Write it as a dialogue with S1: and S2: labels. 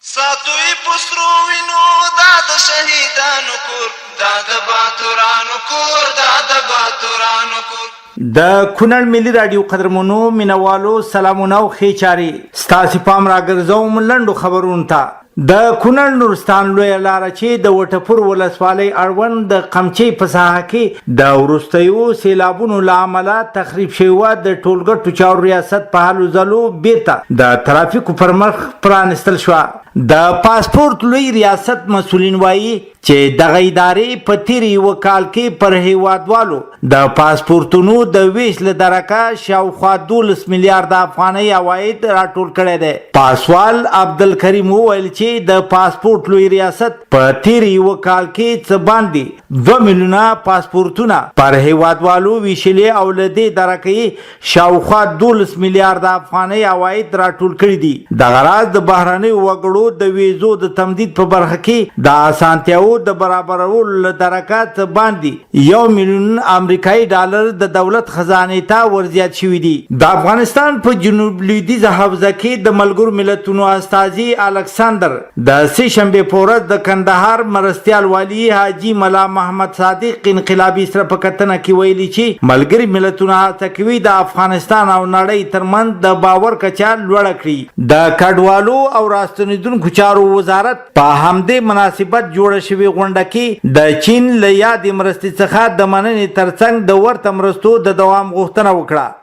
S1: ساتوی پسرو وینو دا د شهیدانو کور، دا د باتورانو کور، دا د باتورانو کور.
S2: د کونړ ملي رادیو قدرمنو مینوالو سلامونه او ښې چارې ستاسې پام راګرځوم لنډو خبرونو ته. د کونړ نورستان لویه لاره چې د وټپور ولسوالۍ اړوند د قمچۍ په ساحه کې د وروستیو سیلابونو له امله تخریب شوې وه، د ټولګټو چارو ریاست په هلو ځلو بیرته د ترافیکو پر مخ پرانستل شوه. د پاسپورت لوی ریاست مسؤلین وایي چې دغه ادارې په تیر یو کال کې پر هیوادوالو د پاسپورتونو د ویش له درکه شاوخوا 12 میلیارډ افغانۍ عواید راټول کړی دی. پاسوال عبدالکریم وویل چې د پاسپورت لوی ریاست په تیر یو کال کې څه باندې 2 میلیونه پاسپورتونه پر هیوادوالو ویشلي او له دې درکه شاوخوا 12 میلیارډ افغانۍ عواید راټول کړي دي. دغه راز د بهرنیو وګړو د ویزو د تمدید په برخه کې د اسانتیاو د برابرولو له درکات باندې 1 میلیون امریکایي ډالر د دولت خزانې ته ورزیات شوي دي. د افغانستان په جنوب لویدیځه حوزه کې د ملګرو ملتونو استازي الکساندر د سه شنبې په ورځ د کندهار مرستیال والی حاجي ملا محمد صادق انقلابي سره په کتنه کې ویلي چې ملګري ملتونه هڅه کوي د افغانستان او نړۍ ترمنځ د باور کچه لوړه کړي. د کډوالو او راستنیدونکو چارو وزارت په همدې مناسبت جوړه شوې غونډه کې د چین له یادې مرستې څخه د مننې ترڅنګ د ورته مرستو د دوام غوښتنه وکړه.